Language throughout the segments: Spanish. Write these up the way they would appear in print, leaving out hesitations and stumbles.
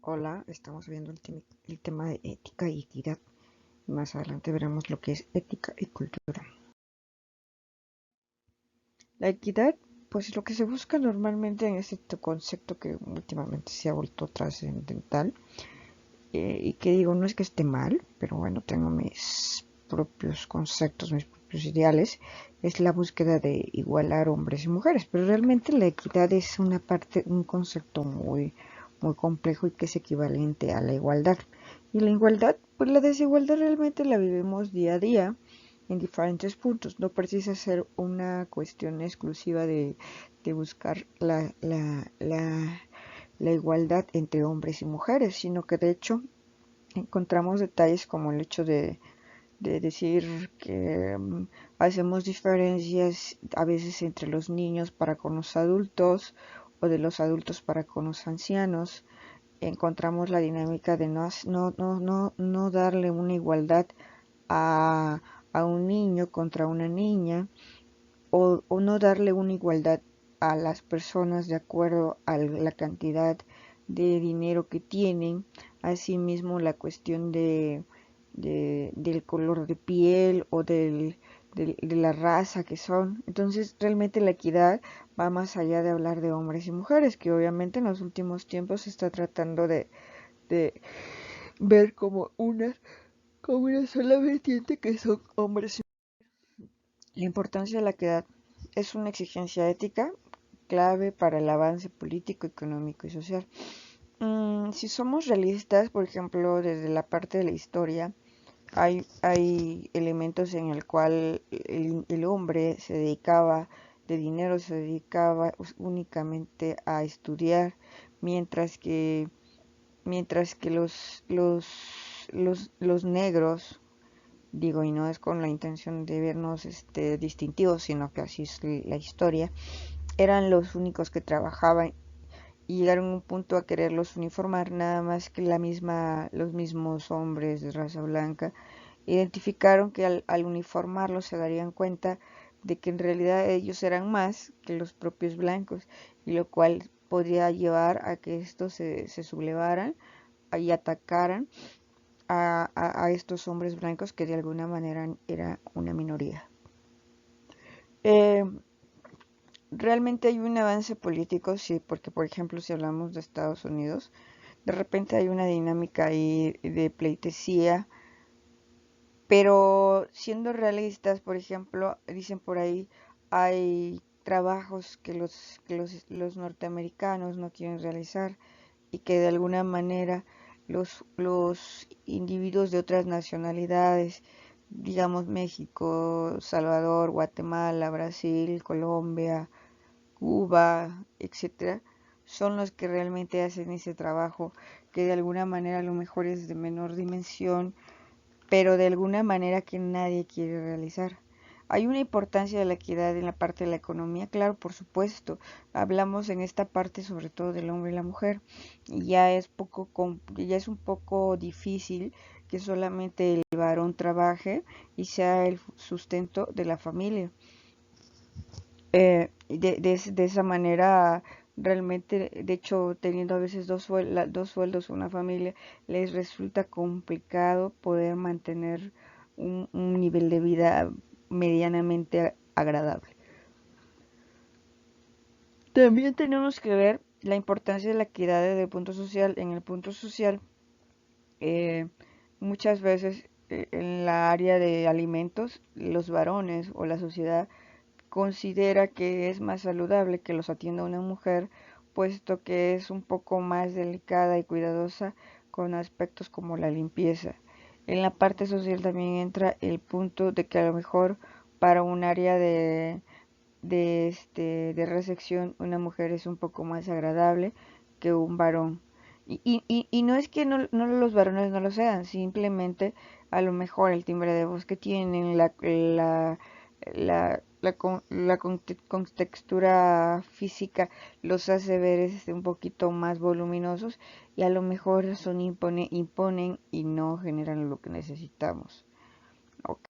Hola, estamos viendo el tema de ética y equidad. Más adelante veremos lo que es ética y cultura. La equidad, pues lo que se busca normalmente en este concepto que últimamente se ha vuelto trascendental, y que digo, no es que esté mal, pero bueno, tengo mis propios conceptos, mis propios ideales, es la búsqueda de igualar hombres y mujeres, pero realmente la equidad es una parte, un concepto muy complejo y que es equivalente a la igualdad. Y la igualdad, pues la desigualdad realmente la vivimos día a día en diferentes puntos. No precisa ser una cuestión exclusiva de buscar la igualdad entre hombres y mujeres, sino que de hecho encontramos detalles como el hecho de decir que hacemos diferencias a veces entre los niños para con los adultos o de los adultos para con los ancianos. Encontramos la dinámica de no darle una igualdad a, a un niño contra una niña o no darle una igualdad a las personas de acuerdo a la cantidad de dinero que tienen. Asimismo, la cuestión del color de piel o de la raza que son. Entonces, realmente la equidad va más allá de hablar de hombres y mujeres, que obviamente en los últimos tiempos se está tratando de ver como una sola vertiente que son hombres y mujeres. La importancia de la equidad es una exigencia ética clave para el avance político, económico y social. Si somos realistas, por ejemplo, desde la parte de la historia, hay elementos en el cual el hombre se dedicaba, de dinero se dedicaba únicamente a estudiar, mientras que, mientras que los negros, digo, y no es con la intención de vernos distintivos, sino que así es la historia, eran los únicos que trabajaban y llegaron a un punto a quererlos uniformar, nada más que los mismos hombres de raza blanca identificaron que al uniformarlos se darían cuenta de que en realidad ellos eran más que los propios blancos, y lo cual podría llevar a que estos se sublevaran y atacaran a estos hombres blancos que de alguna manera era una minoría. Eh, Realmente hay un avance político, sí, porque por ejemplo si hablamos de Estados Unidos, de repente hay una dinámica ahí de pleitesía, pero siendo realistas, por ejemplo, dicen por ahí, hay trabajos que los norteamericanos no quieren realizar y que de alguna manera los individuos de otras nacionalidades, digamos México, Salvador, Guatemala, Brasil, Colombia, Cuba, etcétera, son los que realmente hacen ese trabajo que de alguna manera a lo mejor es de menor dimensión, pero de alguna manera que nadie quiere realizar. Hay una importancia de la equidad en la parte de la economía, claro, por supuesto. Hablamos en esta parte sobre todo del hombre y la mujer, y ya es un poco difícil que solamente el varón trabaje y sea el sustento de la familia. De esa manera, realmente, de hecho, teniendo a veces dos sueldos una familia, les resulta complicado poder mantener un nivel de vida medianamente agradable. También tenemos que ver la importancia de la equidad desde el punto social. En el punto social, eh, muchas veces en la área de alimentos, los varones o la sociedad considera que es más saludable que los atienda una mujer, puesto que es un poco más delicada y cuidadosa con aspectos como la limpieza. En la parte social también entra el punto de que a lo mejor para un área de recepción una mujer es un poco más agradable que un varón. Y no es que no los varones no lo sean, simplemente a lo mejor el timbre de voz que tienen, la contextura física los hace ver un poquito más voluminosos, y a lo mejor imponen y no generan lo que necesitamos. Ok.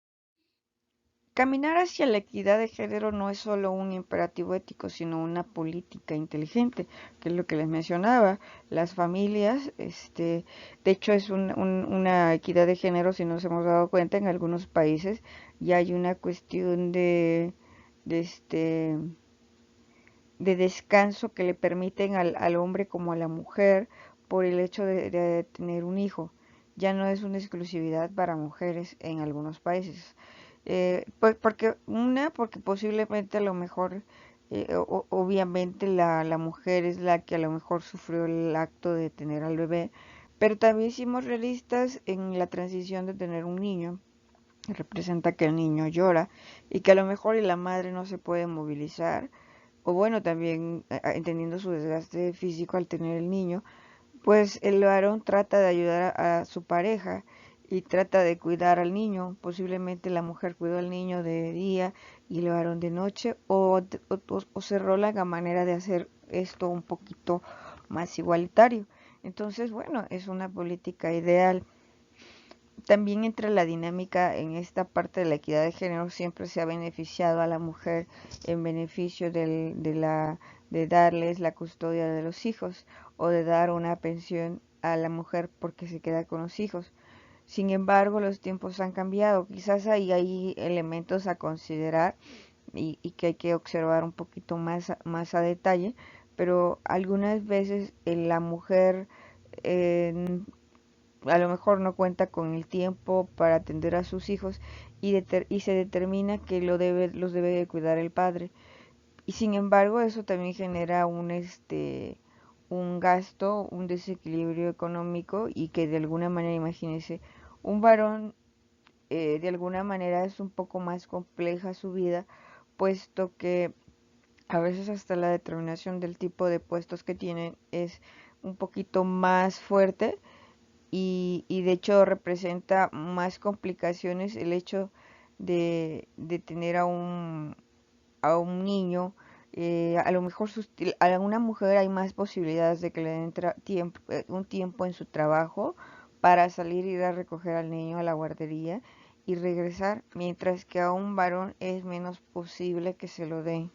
caminar hacia la equidad de género no es solo un imperativo ético, sino una política inteligente, que es lo que les mencionaba. Las familias, de hecho es una equidad de género, si nos hemos dado cuenta, en algunos países ya hay una cuestión de este de descanso que le permiten al hombre como a la mujer por el hecho de tener un hijo. Ya no es una exclusividad para mujeres en algunos países. Pues porque posiblemente a lo mejor, obviamente la mujer es la que a lo mejor sufrió el acto de tener al bebé, pero también somos realistas en la transición de tener un niño. Representa que el niño llora y que a lo mejor y la madre no se puede movilizar, o bueno, también entendiendo su desgaste físico al tener el niño, pues el varón trata de ayudar a su pareja y trata de cuidar al niño. Posiblemente la mujer cuidó al niño de día y el varón de noche, o se rolan a manera de hacer esto un poquito más igualitario. Entonces, bueno, es una política ideal. También entra la dinámica en esta parte de la equidad de género, siempre se ha beneficiado a la mujer en beneficio de darles la custodia de los hijos o de dar una pensión a la mujer porque se queda con los hijos. Sin embargo, los tiempos han cambiado. Quizás ahí hay elementos a considerar y que hay que observar un poquito más a detalle, pero algunas veces la mujer eh, a lo mejor no cuenta con el tiempo para atender a sus hijos y se determina que los debe de cuidar el padre. Y sin embargo, eso también genera un gasto, un desequilibrio económico y que de alguna manera, imagínense, un varón de alguna manera es un poco más compleja su vida, puesto que a veces hasta la determinación del tipo de puestos que tienen es un poquito más fuerte y de hecho representa más complicaciones el hecho de tener a un niño. A lo mejor a una mujer hay más posibilidades de que le den un tiempo en su trabajo para salir y ir a recoger al niño a la guardería y regresar, mientras que a un varón es menos posible que se lo den.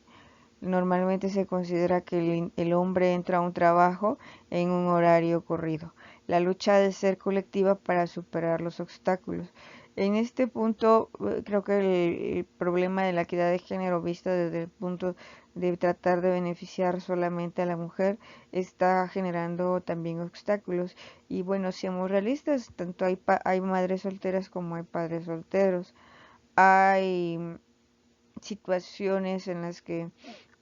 Normalmente se considera que el hombre entra a un trabajo en un horario corrido. La lucha ha de ser colectiva para superar los obstáculos. En este punto, creo que el problema de la equidad de género vista desde el punto de tratar de beneficiar solamente a la mujer está generando también obstáculos. Y bueno, seamos realistas, tanto hay madres solteras como hay padres solteros. Hay situaciones en las que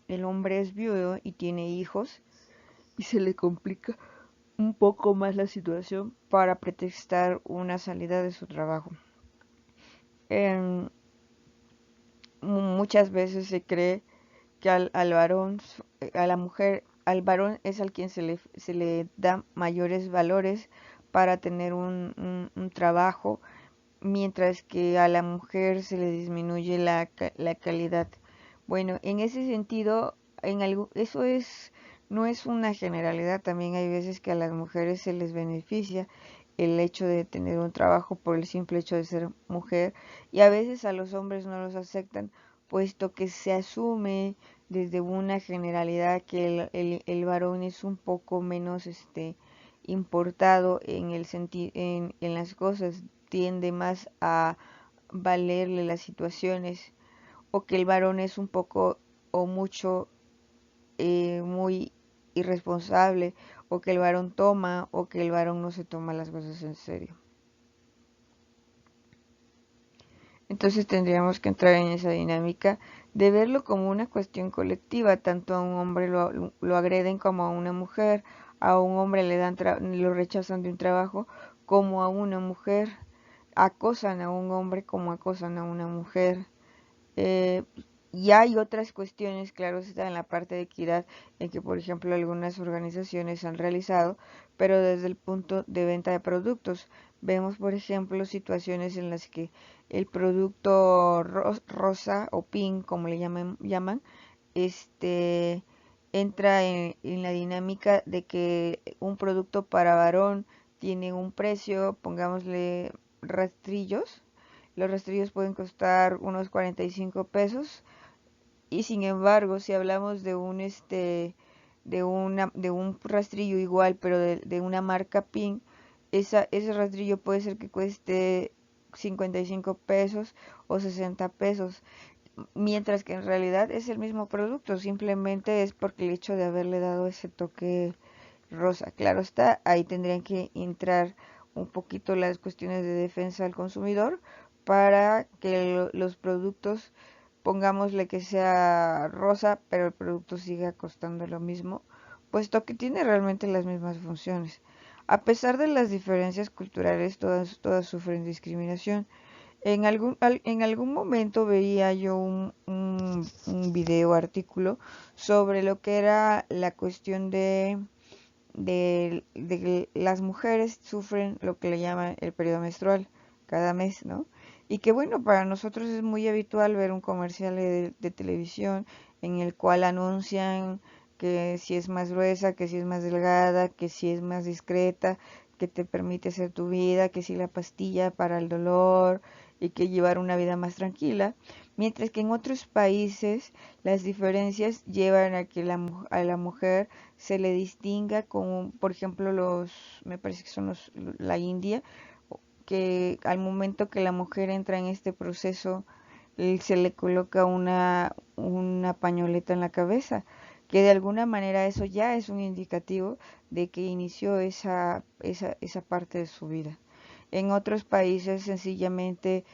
el hombre es viudo y tiene hijos y se le complica un poco más la situación para pretextar una salida de su trabajo. En- Muchas veces se cree que al varón, a la mujer, al varón es al quien se le da mayores valores para tener un trabajo, mientras que a la mujer se le disminuye la calidad. Bueno, en ese sentido, eso no es una generalidad, también hay veces que a las mujeres se les beneficia el hecho de tener un trabajo por el simple hecho de ser mujer y a veces a los hombres no los aceptan, puesto que se asume desde una generalidad que el varón es un poco menos importado en en las cosas, tiende más a valerle las situaciones, o que el varón es un poco o mucho muy irresponsable, o que el varón toma, o que el varón no se toma las cosas en serio. Entonces tendríamos que entrar en esa dinámica de verlo como una cuestión colectiva, tanto a un hombre lo agreden como a una mujer, a un hombre lo rechazan de un trabajo, como a una mujer, acosan a un hombre como acosan a una mujer. Eh, y hay otras cuestiones, claro, está en la parte de equidad, en que, por ejemplo, algunas organizaciones han realizado, pero desde el punto de venta de productos. Vemos, por ejemplo, situaciones en las que el producto rosa o pink, como le llaman, este, entra en la dinámica de que un producto para varón tiene un precio, pongámosle rastrillos, los rastrillos pueden costar unos 45 pesos y sin embargo, si hablamos de de un rastrillo igual, pero de una marca PIN, ese rastrillo puede ser que cueste 55 pesos o 60 pesos, mientras que en realidad es el mismo producto, simplemente es porque el hecho de haberle dado ese toque rosa. Claro está, ahí tendrían que entrar un poquito las cuestiones de defensa al consumidor para que los productos, pongámosle que sea rosa, pero el producto siga costando lo mismo, puesto que tiene realmente las mismas funciones. A pesar de las diferencias culturales, todas sufren discriminación. En algún momento veía yo un video artículo sobre lo que era la cuestión de que las mujeres sufren lo que le llaman el periodo menstrual cada mes, ¿no? Y que bueno, para nosotros es muy habitual ver un comercial de televisión en el cual anuncian que si es más gruesa, que si es más delgada, que si es más discreta, que te permite hacer tu vida, que si la pastilla para el dolor y que llevar una vida más tranquila, mientras que en otros países las diferencias llevan a que a la mujer se le distinga como, por ejemplo, me parece que son la India, que al momento que la mujer entra en este proceso, se le coloca una pañoleta en la cabeza, que de alguna manera eso ya es un indicativo de que inició esa parte de su vida. En otros países sencillamente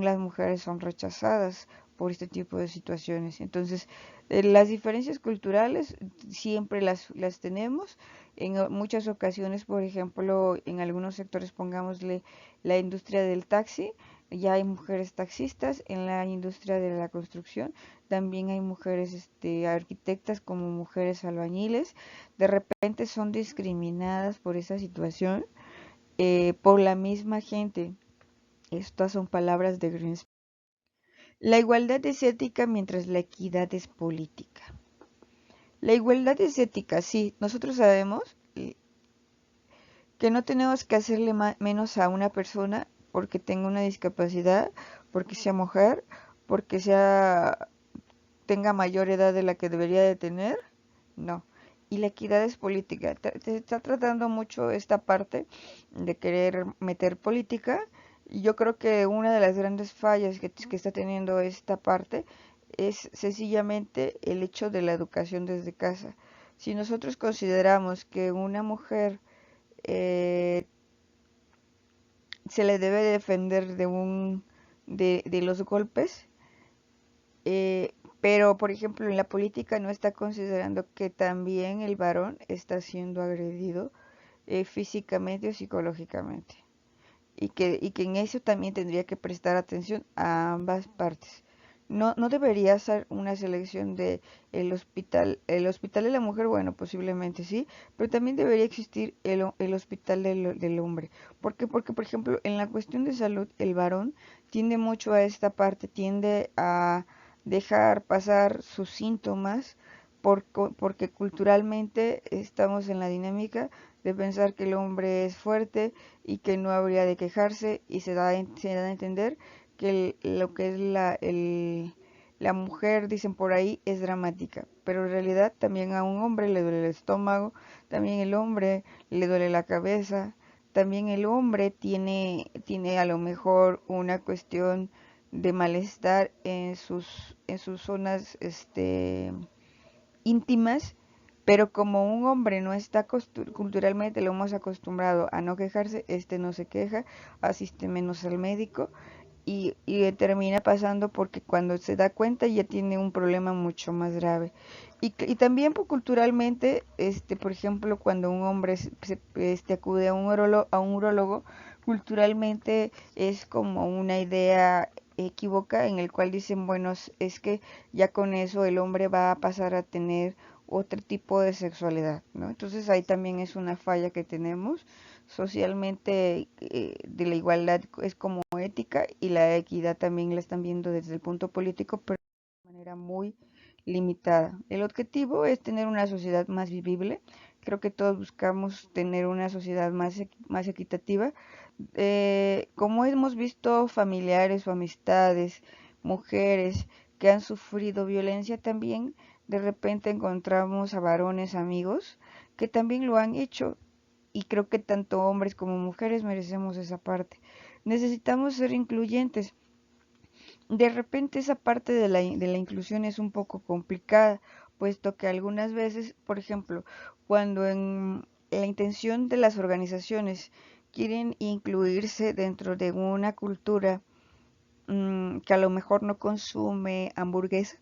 las mujeres son rechazadas por este tipo de situaciones. Entonces, las diferencias culturales siempre las tenemos. En muchas ocasiones, por ejemplo, en algunos sectores, pongámosle la industria del taxi, ya hay mujeres taxistas. En la industria de la construcción también hay mujeres arquitectas como mujeres albañiles. De repente son discriminadas por esa situación, por la misma gente. Estas son palabras de Greenspan. La igualdad es ética mientras la equidad es política. La igualdad es ética, sí. Nosotros sabemos que no tenemos que hacerle menos a una persona porque tenga una discapacidad, porque sea mujer, porque tenga mayor edad de la que debería de tener. No. Y la equidad es política. Se está tratando mucho esta parte de querer meter política. Y yo creo que una de las grandes fallas que está teniendo esta parte es sencillamente el hecho de la educación desde casa. Si nosotros consideramos que una mujer eh, se le debe defender de los golpes, eh, pero por ejemplo en la política no está considerando que también el varón está siendo agredido físicamente o psicológicamente, y que en eso también tendría que prestar atención a ambas partes. No debería ser una selección de el hospital de la mujer, bueno, posiblemente sí, pero también debería existir el hospital del hombre. ¿Por qué? Porque, por ejemplo, en la cuestión de salud, el varón tiende mucho a esta parte, tiende a dejar pasar sus síntomas porque culturalmente estamos en la dinámica de pensar que el hombre es fuerte y que no habría de quejarse, y se da a entender que lo que es la mujer, dicen por ahí, es dramática, pero en realidad también a un hombre le duele el estómago, también el hombre le duele la cabeza, también el hombre tiene a lo mejor una cuestión de malestar en sus zonas íntimas, pero como un hombre no está culturalmente lo hemos acostumbrado a no quejarse, no se queja, asiste menos al médico y termina pasando porque cuando se da cuenta ya tiene un problema mucho más grave. Y también culturalmente, por ejemplo, cuando un hombre acude a a un urólogo, culturalmente es como una idea equívoca en el cual dicen, bueno, es que ya con eso el hombre va a pasar a tener otro tipo de sexualidad, ¿no? Entonces ahí también es una falla que tenemos socialmente, de la igualdad es como ética, y la equidad también la están viendo desde el punto político, pero de manera muy limitada. El objetivo es tener una sociedad más vivible, creo que todos buscamos tener una sociedad más equitativa. Como hemos visto familiares o amistades, mujeres que han sufrido violencia también, de repente encontramos a varones amigos que también lo han hecho y creo que tanto hombres como mujeres merecemos esa parte. Necesitamos ser incluyentes. De repente esa parte de la inclusión es un poco complicada, puesto que algunas veces, por ejemplo, cuando en la intención de las organizaciones quieren incluirse dentro de una cultura que a lo mejor no consume hamburguesas,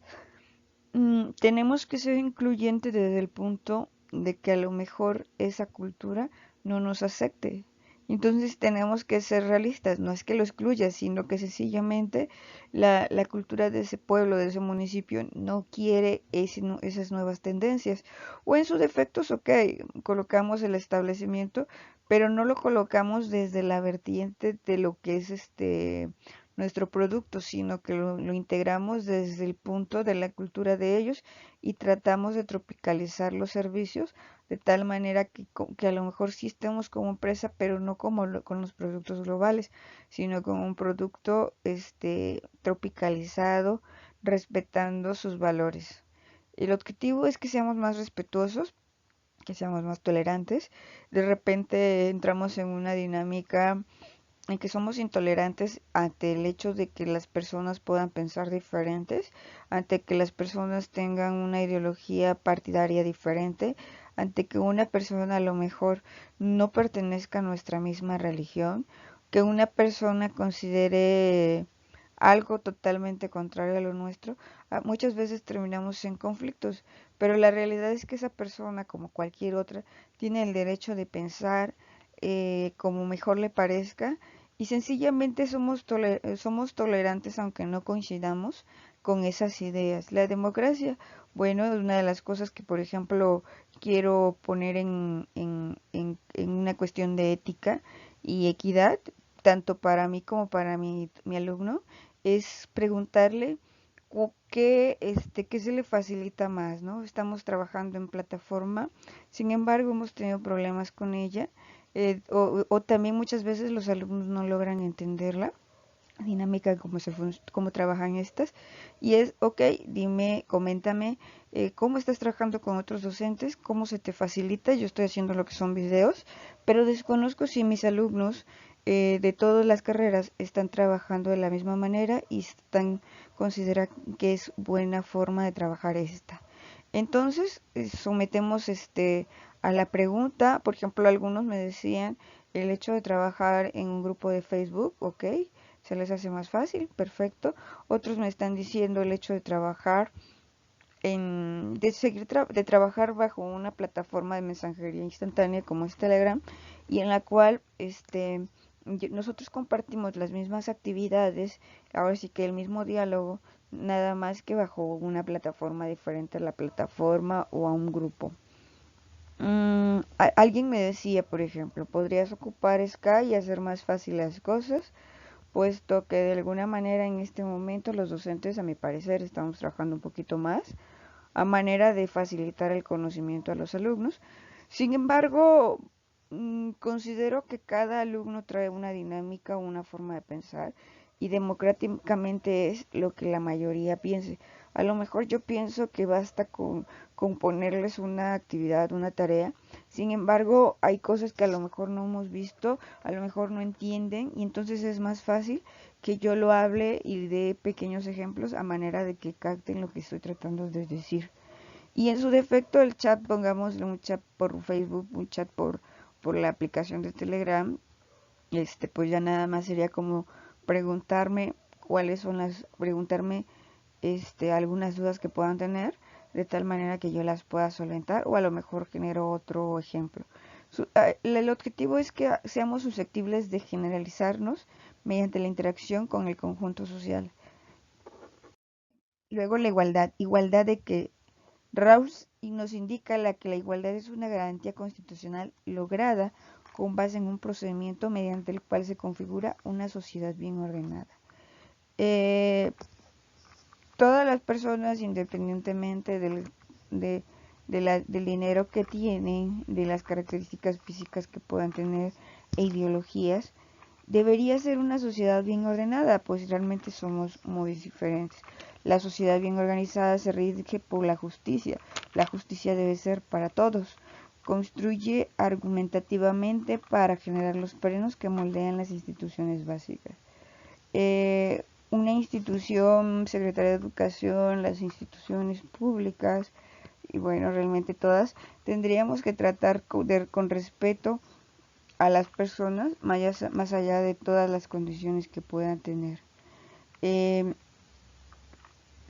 tenemos que ser incluyentes desde el punto de que a lo mejor esa cultura no nos acepte. Entonces tenemos que ser realistas, no es que lo excluya, sino que sencillamente la cultura de ese pueblo, de ese municipio, no quiere esas nuevas tendencias. O en sus defectos, ok, colocamos el establecimiento, pero no lo colocamos desde la vertiente de lo que es nuestro producto, sino que lo integramos desde el punto de la cultura de ellos y tratamos de tropicalizar los servicios de tal manera que a lo mejor sí estemos como empresa, pero no como con los productos globales, sino como un producto tropicalizado, respetando sus valores. El objetivo es que seamos más respetuosos, que seamos más tolerantes. De repente entramos en una dinámica en que somos intolerantes ante el hecho de que las personas puedan pensar diferentes, ante que las personas tengan una ideología partidaria diferente, ante que una persona a lo mejor no pertenezca a nuestra misma religión, que una persona considere algo totalmente contrario a lo nuestro, muchas veces terminamos en conflictos, pero la realidad es que esa persona, como cualquier otra, tiene el derecho de pensar como mejor le parezca y sencillamente somos tolerantes aunque no coincidamos con esas ideas. La democracia, bueno, es una de las cosas que, por ejemplo, quiero poner en una cuestión de ética y equidad, tanto para mí como para mi alumno, es preguntarle qué se le facilita más, ¿no? Estamos trabajando en plataforma, sin embargo, hemos tenido problemas con ella, o también muchas veces los alumnos no logran entenderla dinámica cómo trabajan estas y es ok, dime, coméntame cómo estás trabajando con otros docentes, cómo se te facilita. Yo estoy haciendo lo que son videos, pero desconozco si mis alumnos de todas las carreras están trabajando de la misma manera y consideran que es buena forma de trabajar esta. Entonces sometemos a la pregunta. Por ejemplo, algunos me decían el hecho de trabajar en un grupo de Facebook, ok, se les hace más fácil, perfecto. Otros me están diciendo el hecho de trabajar de trabajar bajo una plataforma de mensajería instantánea como es Telegram y en la cual nosotros compartimos las mismas actividades, ahora sí que el mismo diálogo, nada más que bajo una plataforma diferente a la plataforma o a un grupo. Alguien me decía, por ejemplo, podrías ocupar Skype y hacer más fácil las cosas, puesto que de alguna manera en este momento los docentes, a mi parecer, estamos trabajando un poquito más a manera de facilitar el conocimiento a los alumnos. Sin embargo, considero que cada alumno trae una dinámica, una forma de pensar y democráticamente es lo que la mayoría piense. A lo mejor yo pienso que basta con ponerles una actividad, una tarea. Sin embargo, hay cosas que a lo mejor no hemos visto, a lo mejor no entienden y entonces es más fácil que yo lo hable y dé pequeños ejemplos a manera de que capten lo que estoy tratando de decir. Y en su defecto el chat, pongámosle un chat por Facebook, un chat por la aplicación de Telegram, pues ya nada más sería como preguntarme preguntarme algunas dudas que puedan tener, de tal manera que yo las pueda solventar o a lo mejor genero otro ejemplo. El objetivo es que seamos susceptibles de generalizarnos mediante la interacción con el conjunto social. Luego la igualdad. Igualdad de que Rawls nos indica que la igualdad es una garantía constitucional lograda con base en un procedimiento mediante el cual se configura una sociedad bien ordenada. Eh, Todas las personas, independientemente de del dinero que tienen, de las características físicas que puedan tener e ideologías, debería ser una sociedad bien ordenada, pues realmente somos muy diferentes. La sociedad bien organizada se rige por la justicia. La justicia debe ser para todos. Construye argumentativamente para generar los frenos que moldean las instituciones básicas. Una institución, Secretaría de Educación, las instituciones públicas, y bueno, realmente todas, tendríamos que tratar con respeto a las personas, más allá de todas las condiciones que puedan tener.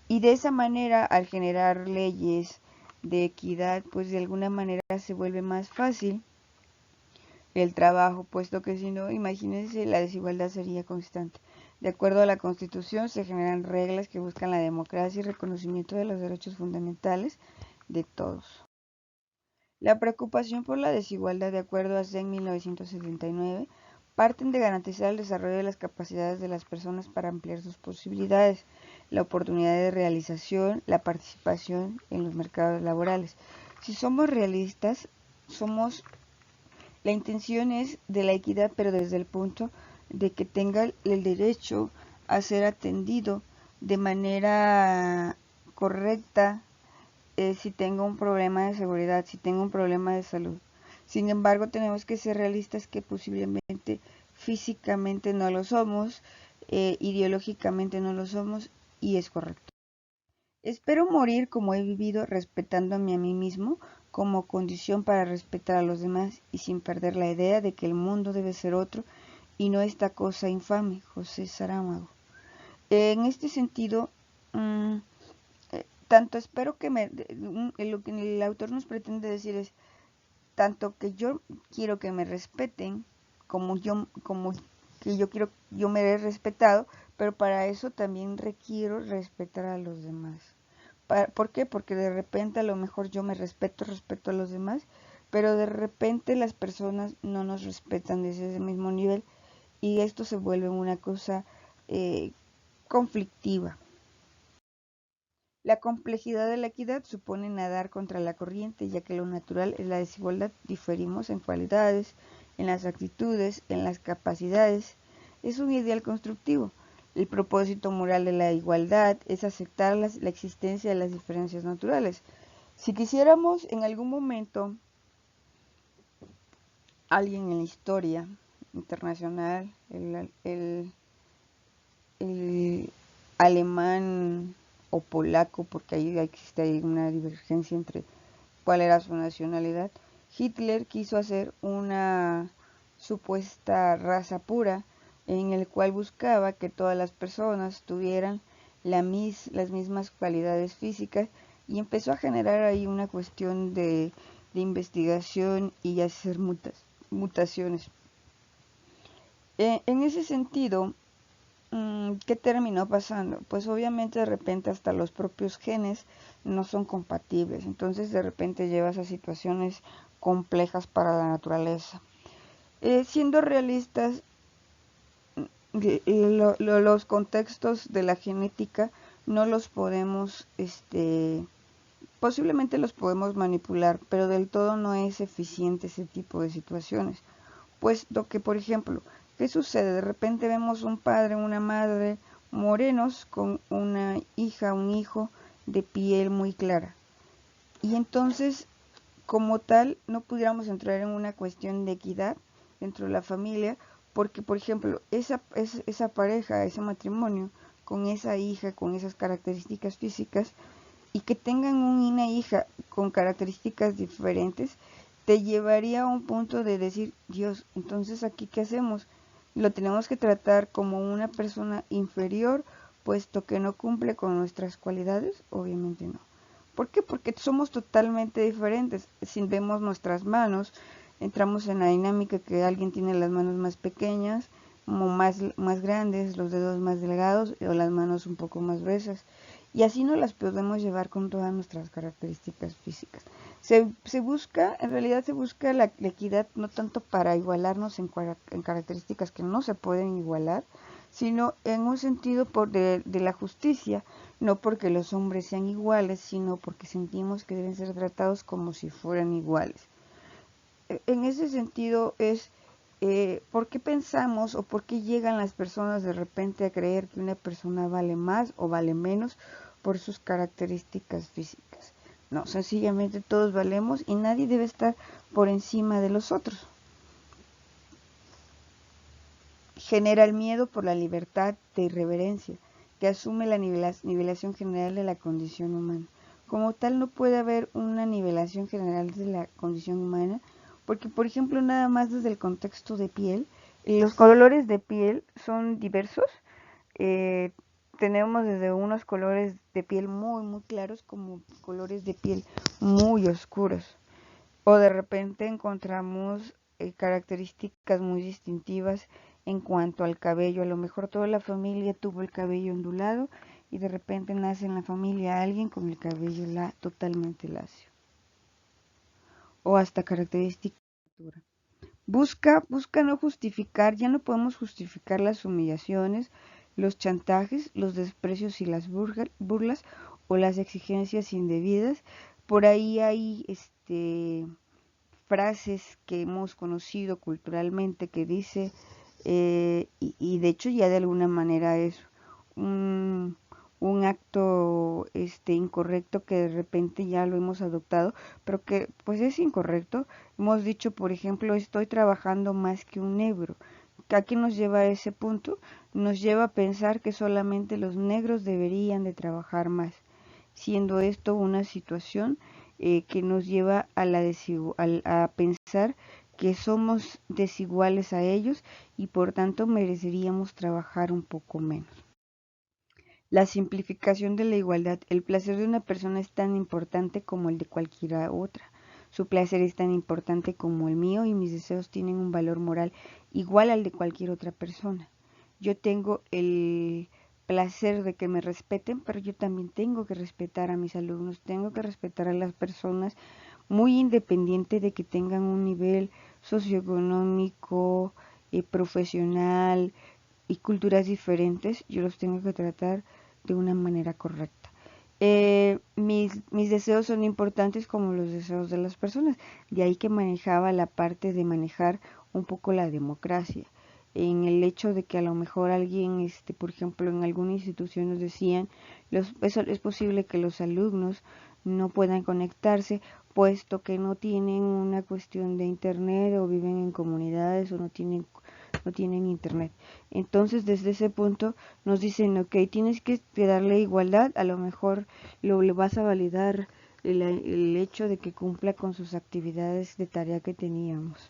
Y de esa manera, al generar leyes de equidad, pues de alguna manera se vuelve más fácil el trabajo, puesto que si no, imagínense, la desigualdad sería constante. De acuerdo a la Constitución, se generan reglas que buscan la democracia y reconocimiento de los derechos fundamentales de todos. La preocupación por la desigualdad, de acuerdo a CEN 1979, parten de garantizar el desarrollo de las capacidades de las personas para ampliar sus posibilidades, la oportunidad de realización, la participación en los mercados laborales. Si somos realistas, la intención es de la equidad, pero desde el punto de que tenga el derecho a ser atendido de manera correcta, si tengo un problema de seguridad, si tengo un problema de salud. Sin embargo, tenemos que ser realistas que posiblemente físicamente no lo somos, ideológicamente no lo somos, y es correcto. Espero morir como he vivido, respetándome a mí mismo como condición para respetar a los demás y sin perder la idea de que el mundo debe ser otro y no esta cosa infame. José Saramago. En este sentido, tanto espero que lo que el autor nos pretende decir es tanto que yo quiero que me respeten como que yo me he respetado, pero para eso también requiero respetar a los demás. ¿Por qué? Porque de repente a lo mejor yo me respeto a los demás, pero de repente las personas no nos respetan desde ese mismo nivel y esto se vuelve una cosa conflictiva. La complejidad de la equidad supone nadar contra la corriente, ya que lo natural es la desigualdad. Diferimos en cualidades, en las actitudes, en las capacidades. Es un ideal constructivo. El propósito moral de la igualdad es aceptar la existencia de las diferencias naturales. Si quisiéramos en algún momento alguien en la historia internacional, el alemán o polaco, porque ahí existe una divergencia entre cuál era su nacionalidad, Hitler quiso hacer una supuesta raza pura en el cual buscaba que todas las personas tuvieran las mismas cualidades físicas y empezó a generar ahí una cuestión de investigación y hacer mutaciones. En ese sentido, ¿qué terminó pasando? Pues obviamente de repente hasta los propios genes no son compatibles, entonces de repente llevas a situaciones complejas para la naturaleza. Siendo realistas, los contextos de la genética no los podemos, posiblemente los podemos manipular, pero del todo no es eficiente ese tipo de situaciones, puesto que, por ejemplo, ¿qué sucede? De repente vemos un padre, una madre morenos con una hija, un hijo de piel muy clara. Y entonces, como tal, no pudiéramos entrar en una cuestión de equidad dentro de la familia, porque, por ejemplo, esa pareja, ese matrimonio, con esa hija, con esas características físicas, y que tengan una hija con características diferentes, te llevaría a un punto de decir, Dios, entonces aquí qué hacemos? Lo tenemos que tratar como una persona inferior, puesto que no cumple con nuestras cualidades, obviamente no. ¿Por qué? Porque somos totalmente diferentes. Si vemos nuestras manos, entramos en la dinámica que alguien tiene las manos más pequeñas, como más grandes, los dedos más delgados o las manos un poco más gruesas. Y así no las podemos llevar con todas nuestras características físicas. Se busca, en realidad se busca la equidad no tanto para igualarnos en características que no se pueden igualar, sino en un sentido de la justicia. no porque los hombres sean iguales, sino porque sentimos que deben ser tratados como si fueran iguales. En ese sentido es ¿por qué pensamos o por qué llegan las personas de repente a creer que una persona vale más o vale menos por sus características físicas? No, sencillamente todos valemos y nadie debe estar por encima de los otros. Genera el miedo por la libertad de irreverencia, que asume la nivelación general de la condición humana. Como tal, no puede haber una nivelación general de la condición humana, porque, por ejemplo, nada más desde el contexto de piel, los colores de piel son diversos. Eh, Tenemos desde unos colores de piel muy claros como colores de piel muy oscuros. O de repente encontramos características muy distintivas en cuanto al cabello. A lo mejor toda la familia tuvo el cabello ondulado y de repente nace en la familia alguien con el cabello totalmente lacio. O hasta características de altura. Busca no justificar, ya no podemos justificar las humillaciones, los chantajes, los desprecios y las burlas o las exigencias indebidas. Por ahí hay frases que hemos conocido culturalmente que dice, y de hecho ya de alguna manera es un, un acto incorrecto que de repente ya lo hemos adoptado, pero que pues es incorrecto. Hemos dicho, por ejemplo, estoy trabajando más que un negro. ¿A qué nos lleva a ese punto? Nos lleva a pensar que solamente los negros deberían de trabajar más, siendo esto una situación que nos lleva a, a pensar que somos desiguales a ellos y por tanto mereceríamos trabajar un poco menos. La simplificación de la igualdad. El placer de una persona es tan importante como el de cualquiera otra. Su placer es tan importante como el mío y mis deseos tienen un valor moral igual al de cualquier otra persona. Yo tengo el placer de que me respeten, pero yo también tengo que respetar a mis alumnos, tengo que respetar a las personas, muy independiente de que tengan un nivel socioeconómico, profesional y culturas diferentes, yo los tengo que tratar de una manera correcta. Mis deseos son importantes como los deseos de las personas, de ahí que manejaba la parte de manejar un poco la democracia, en el hecho de que a lo mejor alguien, por ejemplo, en alguna institución nos decían, es posible que los alumnos no puedan conectarse puesto que no tienen una cuestión de internet o viven en comunidades o no tienen internet. Entonces, desde ese punto nos dicen, ok, tienes que darle igualdad, a lo mejor le vas a validar el hecho de que cumpla con sus actividades de tarea que teníamos.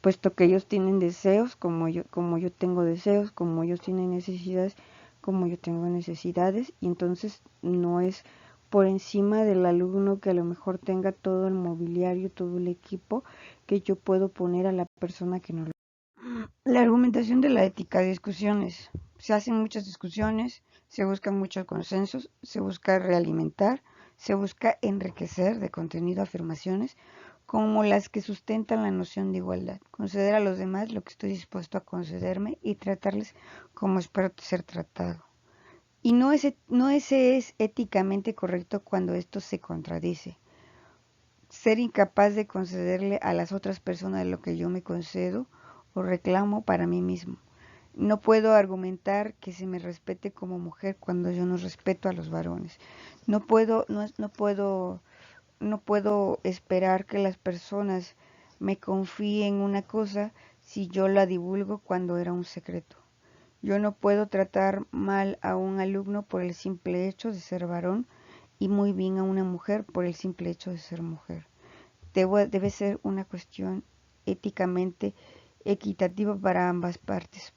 Puesto que ellos tienen deseos, como yo tengo deseos, como ellos tienen necesidades, como yo tengo necesidades, y entonces no es por encima del alumno que a lo mejor tenga todo el mobiliario, todo el equipo, que yo puedo poner a la persona que no lo. La argumentación de la ética, discusiones. Se hacen muchas discusiones, se buscan muchos consensos, se busca realimentar, se busca enriquecer de contenido afirmaciones como las que sustentan la noción de igualdad, conceder a los demás lo que estoy dispuesto a concederme y tratarles como espero ser tratado. Y no ese es éticamente correcto cuando esto se contradice. Ser incapaz de concederle a las otras personas lo que yo me concedo o reclamo para mí mismo. No puedo argumentar que se me respete como mujer cuando yo no respeto a los varones. No puedo esperar que las personas me confíen una cosa si yo la divulgo cuando era un secreto. Yo no puedo tratar mal a un alumno por el simple hecho de ser varón y muy bien a una mujer por el simple hecho de ser mujer. Debe ser una cuestión éticamente equitativa para ambas partes,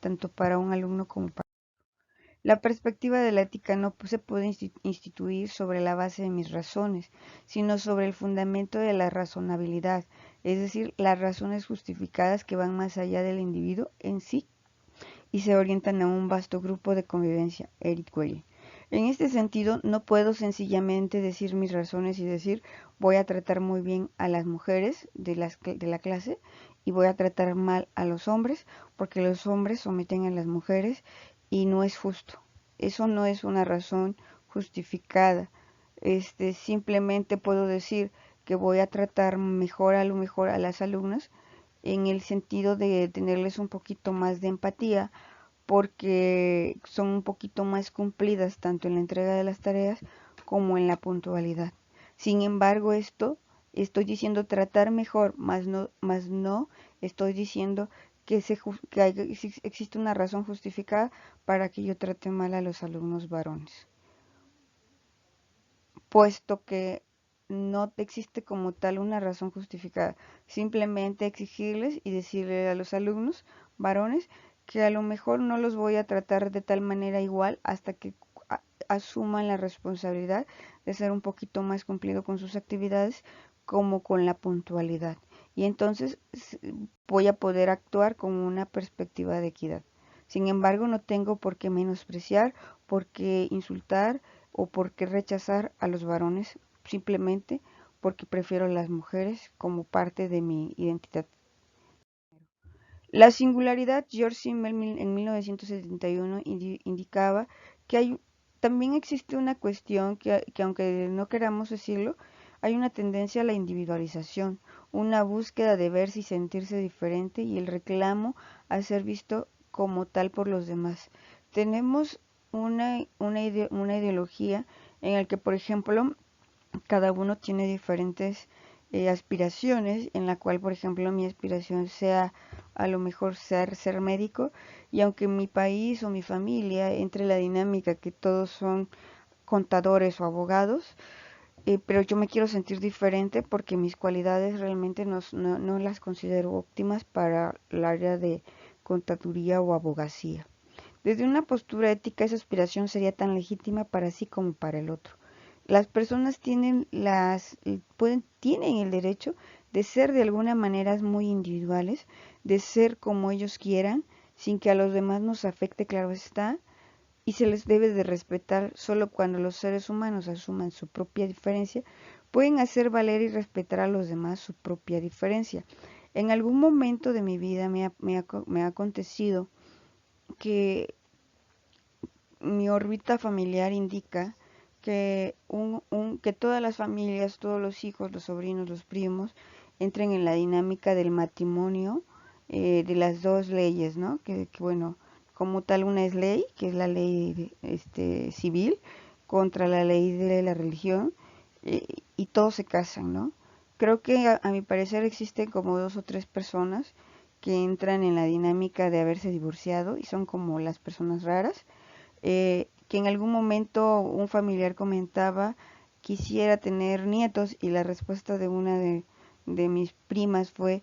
tanto para un alumno como para. La perspectiva de la ética no se puede instituir sobre la base de mis razones, sino sobre el fundamento de la razonabilidad, es decir, las razones justificadas que van más allá del individuo en sí y se orientan a un vasto grupo de convivencia. Eric Weil. En este sentido, no puedo sencillamente decir mis razones y decir voy a tratar muy bien a las mujeres de la clase y voy a tratar mal a los hombres porque los hombres someten a las mujeres y no es justo. Eso no es una razón justificada. Simplemente puedo decir que voy a tratar mejor a lo mejor a las alumnas en el sentido de tenerles un poquito más de empatía porque son un poquito más cumplidas tanto en la entrega de las tareas como en la puntualidad. Sin embargo, estoy diciendo tratar mejor, más no estoy diciendo que existe una razón justificada para que yo trate mal a los alumnos varones, puesto que no existe como tal una razón justificada. Simplemente exigirles y decirle a los alumnos varones que a lo mejor no los voy a tratar de tal manera igual hasta que asuman la responsabilidad de ser un poquito más cumplido con sus actividades como con la puntualidad. Y entonces voy a poder actuar con una perspectiva de equidad. Sin embargo, no tengo por qué menospreciar, por qué insultar o por qué rechazar a los varones simplemente porque prefiero a las mujeres como parte de mi identidad. La singularidad George Simmel en 1971 indicaba que también existe una cuestión que aunque no queramos decirlo, hay una tendencia a la individualización, una búsqueda de verse y sentirse diferente y el reclamo a ser visto como tal por los demás. Tenemos una ideología en la que, por ejemplo, cada uno tiene diferentes aspiraciones, en la cual, por ejemplo, mi aspiración sea a lo mejor ser médico, y aunque mi país o mi familia entre la dinámica que todos son contadores o abogados, pero yo me quiero sentir diferente porque mis cualidades realmente no las considero óptimas para el área de contaduría o abogacía. Desde una postura ética, esa aspiración sería tan legítima para sí como para el otro. Las personas tienen el derecho de ser de alguna manera muy individuales, de ser como ellos quieran, sin que a los demás nos afecte, claro está, y se les debe de respetar solo cuando los seres humanos asuman su propia diferencia, pueden hacer valer y respetar a los demás su propia diferencia. En algún momento de mi vida me ha acontecido que mi órbita familiar indica que todas las familias, todos los hijos, los sobrinos, los primos, entren en la dinámica del matrimonio de las dos leyes, ¿no? Bueno, como tal una es ley, que es la ley civil, contra la ley de la religión, y todos se casan, ¿no? Creo que a mi parecer existen como dos o tres personas que entran en la dinámica de haberse divorciado y son como las personas raras que en algún momento un familiar comentaba quisiera tener nietos y la respuesta de una de mis primas fue,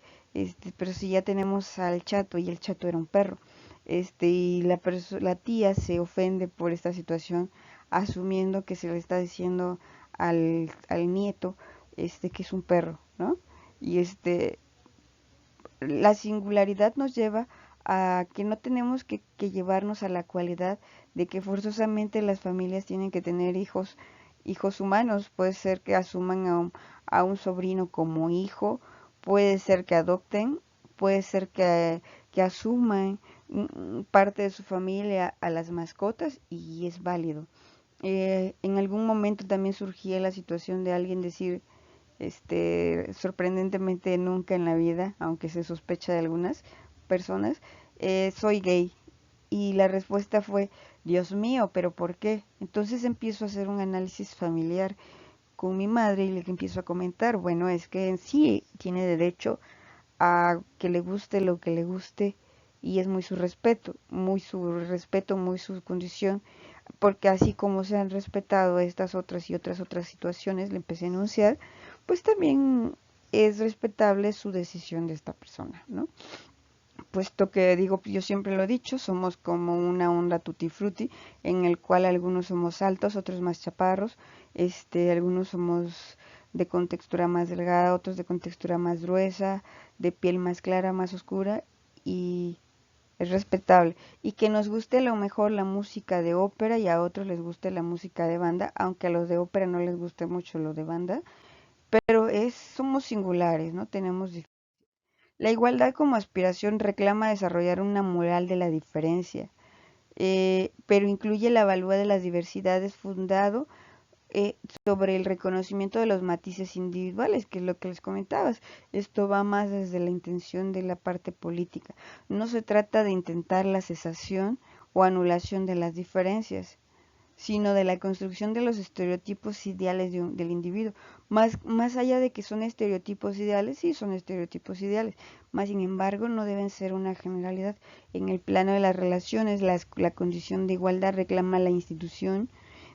pero si ya tenemos al chato y el chato era un perro, y la tía se ofende por esta situación asumiendo que se le está diciendo al nieto, que es un perro, ¿no? Y la singularidad nos lleva a que no tenemos que llevarnos a la cualidad de que forzosamente las familias tienen que tener hijos humanos. Puede ser que asuman a un sobrino como hijo, puede ser que adopten, puede ser que asuman parte de su familia a las mascotas y es válido. En algún momento también surgía la situación de alguien decir, sorprendentemente nunca en la vida, aunque se sospecha de algunas personas, soy gay. Y la respuesta fue, Dios mío, pero ¿por qué? Entonces empiezo a hacer un análisis familiar con mi madre y le empiezo a comentar, bueno, es que en sí tiene derecho a que le guste lo que le guste y es muy su condición, porque así como se han respetado estas otras y otras situaciones, le empecé a enunciar, pues también es respetable su decisión de esta persona, ¿no? Puesto que digo, yo siempre lo he dicho, somos como una onda tutti frutti, en el cual algunos somos altos, otros más chaparros, algunos somos de contextura más delgada, otros de contextura más gruesa, de piel más clara, más oscura, y es respetable. Y que nos guste a lo mejor la música de ópera y a otros les guste la música de banda, aunque a los de ópera no les guste mucho lo de banda, pero somos singulares, ¿no? La igualdad como aspiración reclama desarrollar una moral de la diferencia. pero incluye la evalúa de las diversidades fundado sobre el reconocimiento de los matices individuales, que es lo que les comentabas. Esto va más desde la intención de la parte política. No se trata de intentar la cesación o anulación de las diferencias, sino de la construcción de los estereotipos ideales del individuo. Más allá de que son estereotipos ideales, sí son estereotipos ideales, más sin embargo no deben ser una generalidad. En el plano de las relaciones, la condición de igualdad reclama la institución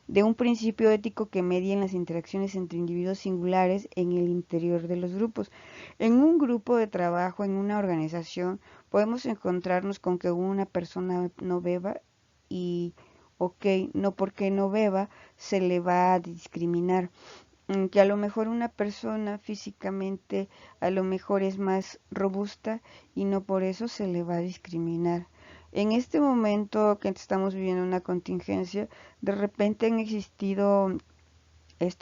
de un principio ético que medie en las interacciones entre individuos singulares en el interior de los grupos. En un grupo de trabajo, en una organización, podemos encontrarnos con que una persona no beba y, ok, no porque no beba se le va a discriminar. Que a lo mejor una persona físicamente a lo mejor es más robusta y no por eso se le va a discriminar. En este momento que estamos viviendo una contingencia, de repente han existido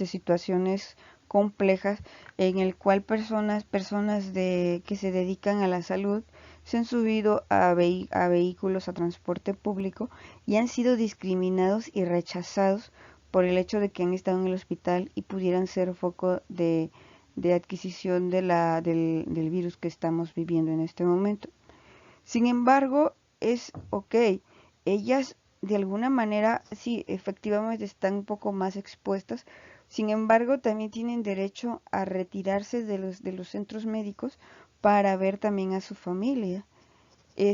situaciones complejas en el cual personas que se dedican a la salud se han subido a vehículos, a transporte público y han sido discriminados y rechazados por el hecho de que han estado en el hospital y pudieran ser foco de adquisición del virus que estamos viviendo en este momento. Sin embargo, es ok, ellas de alguna manera sí, efectivamente están un poco más expuestas. Sin embargo, también tienen derecho a retirarse de los centros médicos para ver también a su familia.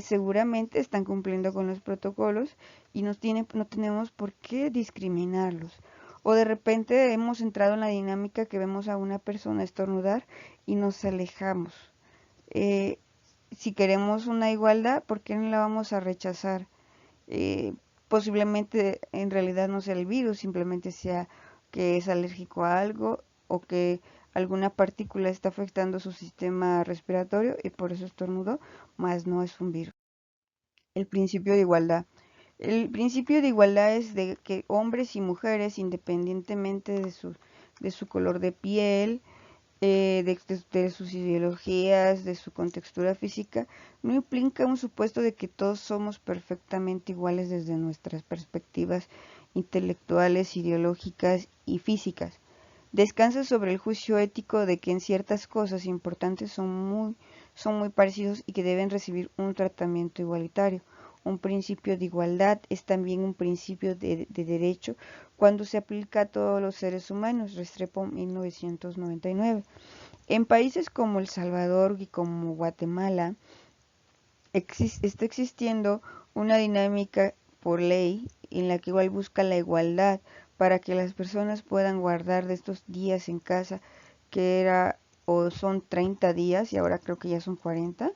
Seguramente están cumpliendo con los protocolos y no tenemos por qué discriminarlos. O de repente hemos entrado en la dinámica que vemos a una persona estornudar y nos alejamos. Eh, si queremos una igualdad, ¿por qué no la vamos a rechazar? Eh, Posiblemente en realidad no sea el virus, simplemente sea que es alérgico a algo o que alguna partícula está afectando su sistema respiratorio y por eso estornudó, más no es un virus. El principio de igualdad. El principio de igualdad es de que hombres y mujeres, independientemente de su color de piel, de sus ideologías, de su contextura física, no implica un supuesto de que todos somos perfectamente iguales desde nuestras perspectivas intelectuales, ideológicas y físicas. Descansa sobre el juicio ético de que en ciertas cosas importantes son muy parecidos y que deben recibir un tratamiento igualitario. Un principio de igualdad es también un principio de derecho cuando se aplica a todos los seres humanos, Restrepo 1999. En países como El Salvador y como Guatemala está existiendo una dinámica por ley en la que igual busca la igualdad para que las personas puedan guardar de estos días en casa, que era o son 30 días y ahora creo que ya son 40,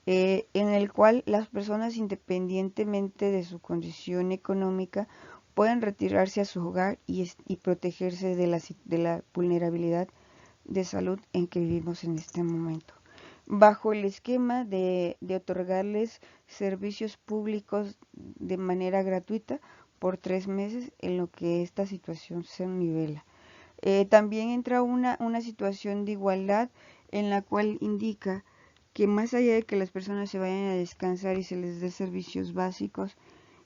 en el cual las personas independientemente de su condición económica pueden retirarse a su hogar y protegerse de la vulnerabilidad de salud en que vivimos en este momento, bajo el esquema de otorgarles servicios públicos de manera gratuita por 3 meses en lo que esta situación se nivela. También entra una situación de igualdad en la cual indica que más allá de que las personas se vayan a descansar y se les dé servicios básicos,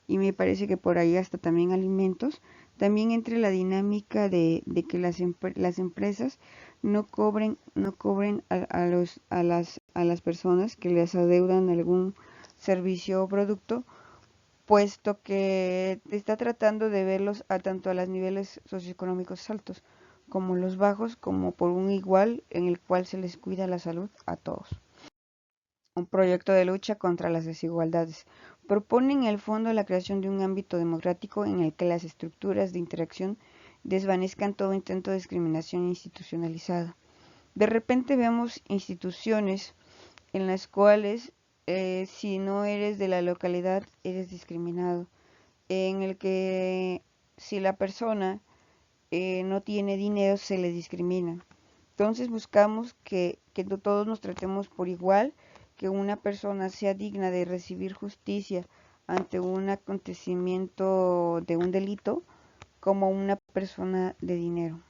y me parece que por ahí hasta también alimentos, también entre la dinámica de que las empresas no cobren a las personas que les adeudan algún servicio o producto, puesto que está tratando de verlos tanto a los niveles socioeconómicos altos como los bajos, como por un igual en el cual se les cuida la salud a todos. Un proyecto de lucha contra las desigualdades. Propone en el fondo la creación de un ámbito democrático en el que las estructuras de interacción desvanezcan todo intento de discriminación institucionalizada. De repente vemos instituciones en las cuales si no eres de la localidad eres discriminado, en el que si la persona no tiene dinero se le discrimina. Entonces buscamos que todos nos tratemos por igual, que una persona sea digna de recibir justicia ante un acontecimiento de un delito como una persona de dinero.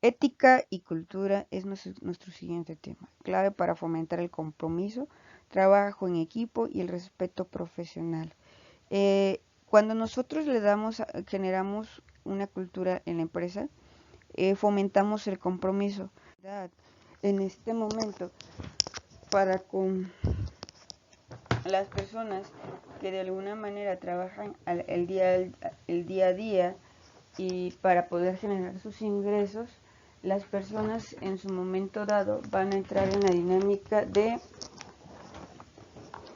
Ética y cultura es nuestro siguiente tema, clave para fomentar el compromiso, trabajo en equipo y el respeto profesional. Cuando nosotros generamos una cultura en la empresa, fomentamos el compromiso. En este momento, para con las personas que de alguna manera trabajan el día a día y para poder generar sus ingresos, las personas en su momento dado van a entrar en la dinámica de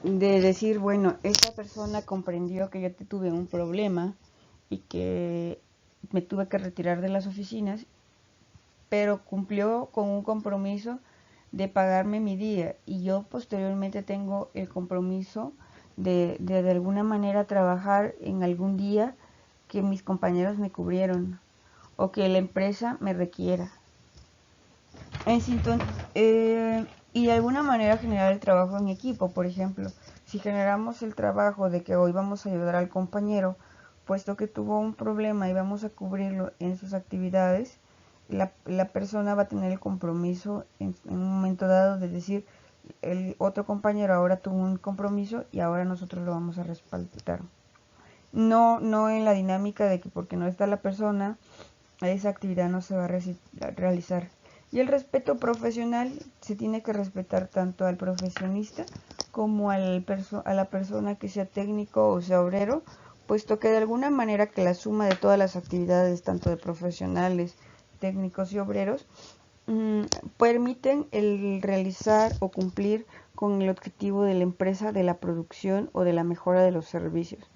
decir, bueno, esta persona comprendió que yo tuve un problema y que me tuve que retirar de las oficinas, pero cumplió con un compromiso de pagarme mi día y yo posteriormente tengo el compromiso de alguna manera trabajar en algún día que mis compañeros me cubrieron o que la empresa me requiera. Y de alguna manera generar el trabajo en equipo, por ejemplo, si generamos el trabajo de que hoy vamos a ayudar al compañero, puesto que tuvo un problema y vamos a cubrirlo en sus actividades, la persona va a tener el compromiso en un momento dado de decir, el otro compañero ahora tuvo un compromiso y ahora nosotros lo vamos a respaldar. No en la dinámica de que porque no está la persona, esa actividad no se va a realizar. Y el respeto profesional se tiene que respetar tanto al profesionista como a la persona que sea técnico o sea obrero, puesto que de alguna manera que la suma de todas las actividades, tanto de profesionales, técnicos y obreros, permiten el realizar o cumplir con el objetivo de la empresa de la producción o de la mejora de los servicios,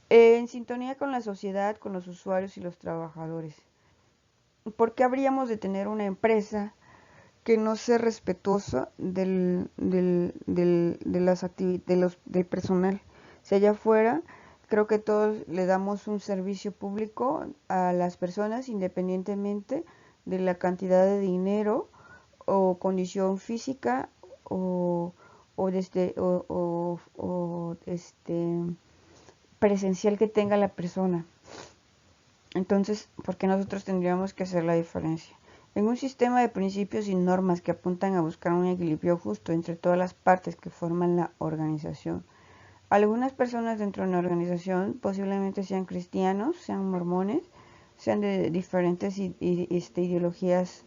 en sintonía con la sociedad, con los usuarios y los trabajadores. ¿Por qué habríamos de tener una empresa que no sea respetuosa del personal? Si allá afuera, creo que todos le damos un servicio público a las personas independientemente de la cantidad de dinero o condición física o presencial que tenga la persona. Entonces, ¿por qué nosotros tendríamos que hacer la diferencia? En un sistema de principios y normas que apuntan a buscar un equilibrio justo entre todas las partes que forman la organización. Algunas personas dentro de una organización posiblemente sean cristianos, sean mormones, sean de diferentes ideologías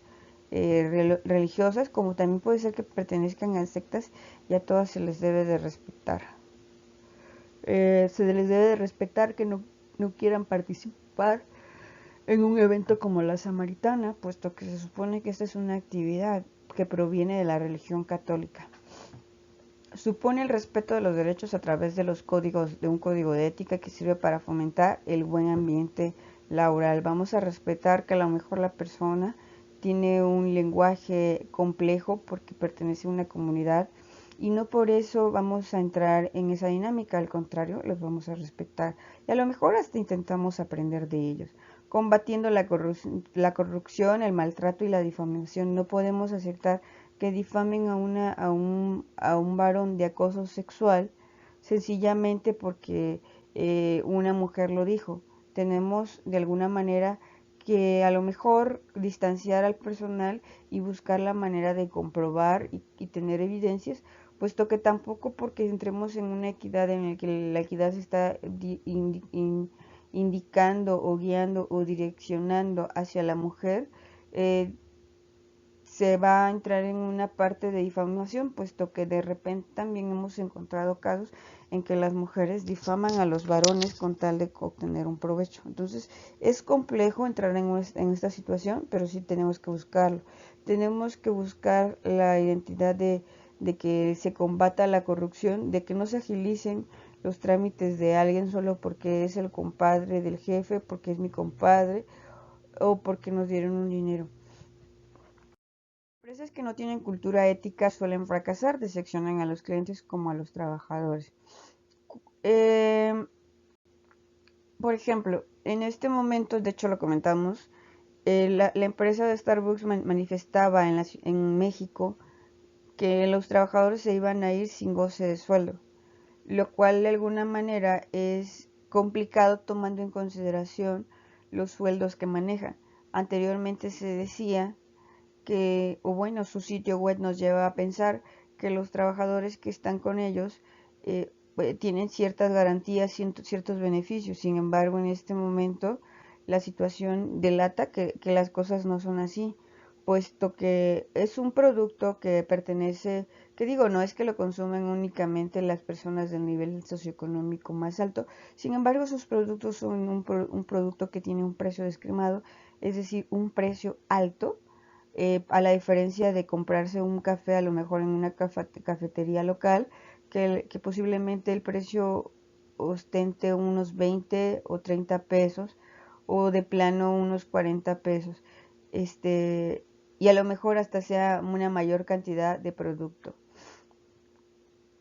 religiosas, como también puede ser que pertenezcan a sectas, y a todas se les debe de respetar. Se les debe de respetar que no quieran participar en un evento como la Samaritana, puesto que se supone que esta es una actividad que proviene de la religión católica. Supone el respeto de los derechos a través de un código de ética que sirve para fomentar el buen ambiente laboral. Vamos a respetar que a lo mejor la persona tiene un lenguaje complejo porque pertenece a una comunidad y no por eso vamos a entrar en esa dinámica, al contrario, los vamos a respetar y a lo mejor hasta intentamos aprender de ellos. Combatiendo la corrupción, el maltrato y la difamación. No podemos aceptar que difamen a un varón de acoso sexual sencillamente porque una mujer lo dijo. Tenemos de alguna manera que a lo mejor distanciar al personal y buscar la manera de comprobar y tener evidencias, puesto que tampoco porque entremos en una equidad en la que la equidad se está indicando o guiando o direccionando hacia la mujer, se va a entrar en una parte de difamación, puesto que de repente también hemos encontrado casos en que las mujeres difaman a los varones con tal de obtener un provecho. Entonces es complejo entrar en esta situación, pero sí tenemos que buscarlo. Tenemos que buscar la identidad de que se combata la corrupción, de que no se agilicen los trámites de alguien solo porque es el compadre del jefe, porque es mi compadre o porque nos dieron un dinero. Empresas que no tienen cultura ética suelen fracasar, decepcionan a los clientes como a los trabajadores. Por ejemplo, en este momento, de hecho lo comentamos, la empresa de Starbucks manifestaba en México que los trabajadores se iban a ir sin goce de sueldo, lo cual de alguna manera es complicado tomando en consideración los sueldos que manejan. Anteriormente se decía que, o bueno, su sitio web nos lleva a pensar que los trabajadores que están con ellos tienen ciertas garantías, ciertos beneficios. Sin embargo, en este momento la situación delata que las cosas no son así, puesto que es un producto que pertenece, que digo, no es que lo consumen únicamente las personas del nivel socioeconómico más alto, sin embargo, sus productos son un producto que tiene un precio descremado, es decir, un precio alto, a la diferencia de comprarse un café a lo mejor en una cafetería local, que posiblemente el precio ostente unos 20 o 30 pesos, o de plano unos 40 pesos, y a lo mejor hasta sea una mayor cantidad de producto.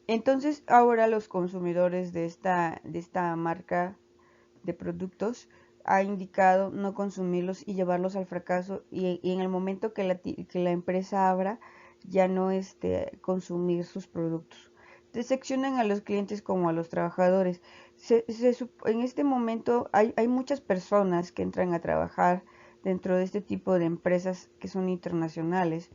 Entonces ahora los consumidores de esta marca de productos ha indicado no consumirlos y llevarlos al fracaso, y en el momento que la empresa abra ya no consumir sus productos. Decepcionan a los clientes como a los trabajadores. En este momento hay muchas personas que entran a trabajar dentro de este tipo de empresas que son internacionales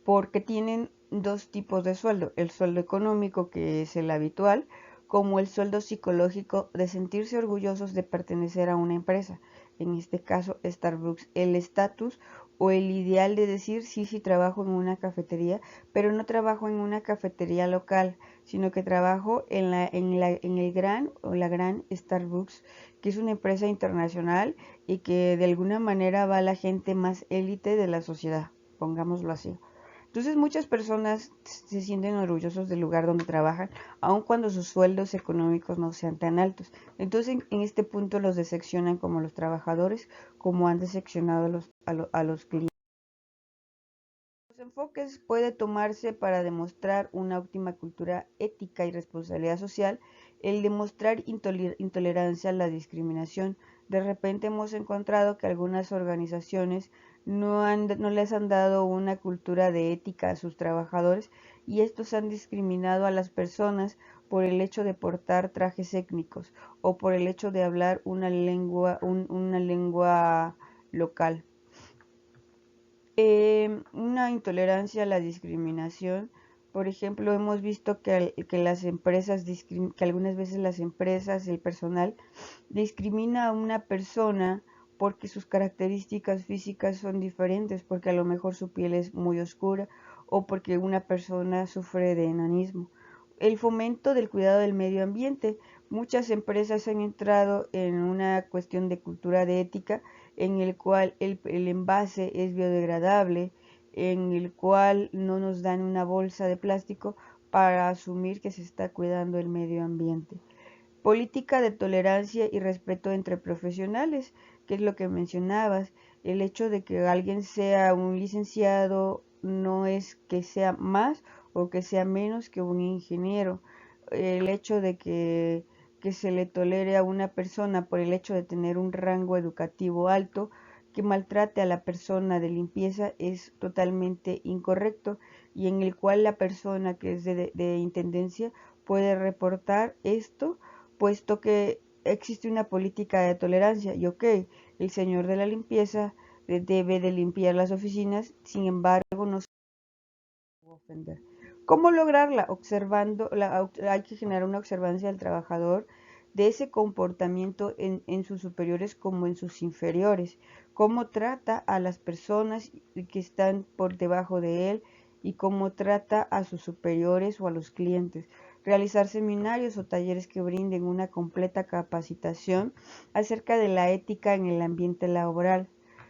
porque tienen dos tipos de sueldo: el sueldo económico, que es el habitual, como el sueldo psicológico de sentirse orgullosos de pertenecer a una empresa, en este caso Starbucks, el estatus o el ideal de decir sí, sí trabajo en una cafetería, pero no trabajo en una cafetería local, sino que trabajo en el gran o la gran Starbucks, que es una empresa internacional y que de alguna manera va a la gente más élite de la sociedad, pongámoslo así. Entonces muchas personas se sienten orgullosos del lugar donde trabajan, aun cuando sus sueldos económicos no sean tan altos. Entonces en este punto los decepcionan como los trabajadores, como han decepcionado a los clientes. Los enfoques puede tomarse para demostrar una óptima cultura ética y responsabilidad social, el demostrar intolerancia a la discriminación. De repente hemos encontrado que algunas organizaciones no les han dado una cultura de ética a sus trabajadores, y estos han discriminado a las personas por el hecho de portar trajes étnicos o por el hecho de hablar una lengua local. Una intolerancia a la discriminación. Por ejemplo, hemos visto que las empresas, que algunas veces las empresas, el personal, discrimina a una persona porque sus características físicas son diferentes, porque a lo mejor su piel es muy oscura o porque una persona sufre de enanismo. El fomento del cuidado del medio ambiente. Muchas empresas han entrado en una cuestión de cultura de ética, en el cual el envase es biodegradable, en el cual no nos dan una bolsa de plástico para asumir que se está cuidando el medio ambiente. Política de tolerancia y respeto entre profesionales, que es lo que mencionabas. El hecho de que alguien sea un licenciado no es que sea más o que sea menos que un ingeniero. El hecho de que se le tolere a una persona por el hecho de tener un rango educativo alto, que maltrate a la persona de limpieza, es totalmente incorrecto, y en el cual la persona que es de intendencia puede reportar esto, puesto que existe una política de tolerancia. Y ok, el señor de la limpieza debe de limpiar las oficinas, sin embargo no se puede ofender. ¿Cómo lograrla? Hay que generar una observancia del trabajador de ese comportamiento en sus superiores como en sus inferiores, cómo trata a las personas que están por debajo de él y cómo trata a sus superiores o a los clientes. Realizar seminarios o talleres que brinden una completa capacitación acerca de la ética en el ambiente laboral.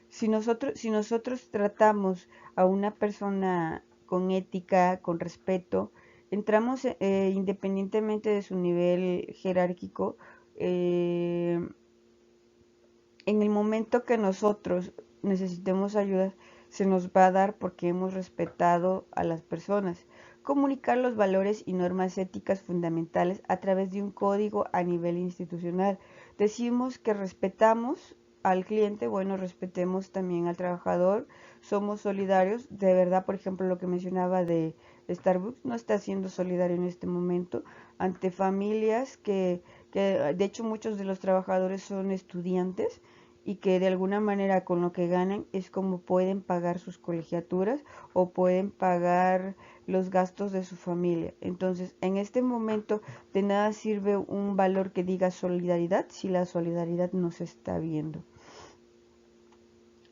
Si nosotros tratamos a una persona con ética, con respeto, entramos, independientemente de su nivel jerárquico, eh, en el momento que nosotros necesitemos ayuda, se nos va a dar porque hemos respetado a las personas. Comunicar los valores y normas éticas fundamentales a través de un código a nivel institucional. Decimos que respetamos al cliente, bueno, respetemos también al trabajador, somos solidarios. De verdad, por ejemplo, lo que mencionaba de Starbucks no está siendo solidario en este momento ante familias que de hecho muchos de los trabajadores son estudiantes, y que de alguna manera con lo que ganan es como pueden pagar sus colegiaturas o pueden pagar los gastos de su familia. Entonces, en este momento de nada sirve un valor que diga solidaridad si la solidaridad no se está viendo.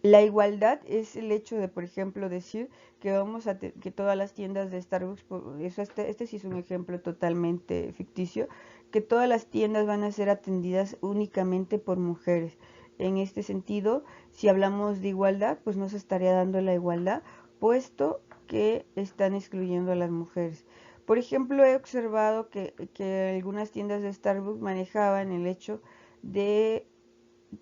La igualdad es el hecho de, por ejemplo, decir que que todas las tiendas de Starbucks, este sí es un ejemplo totalmente ficticio, que todas las tiendas van a ser atendidas únicamente por mujeres. En este sentido, si hablamos de igualdad, pues no se estaría dando la igualdad, puesto que están excluyendo a las mujeres. Por ejemplo, he observado que algunas tiendas de Starbucks manejaban el hecho de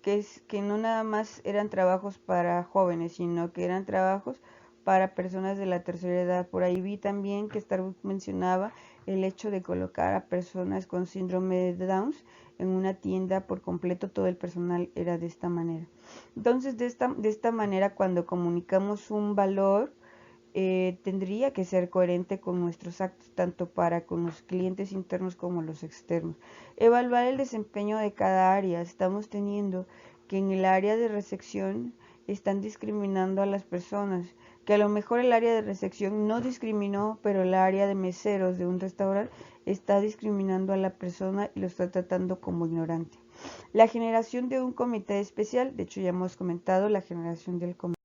que no nada más eran trabajos para jóvenes, sino que eran trabajos para personas de la tercera edad. Por ahí vi también que Starbucks mencionaba el hecho de colocar a personas con síndrome de Downs en una tienda por completo, todo el personal era de esta manera. Entonces, de esta manera, cuando comunicamos un valor, tendría que ser coherente con nuestros actos, tanto para con los clientes internos como los externos. Evaluar el desempeño de cada área. Estamos teniendo que en el área de recepción están discriminando a las personas, que a lo mejor el área de recepción no discriminó, pero el área de meseros de un restaurante está discriminando a la persona y lo está tratando como ignorante. La generación de un comité especial, de hecho ya hemos comentado la generación del comité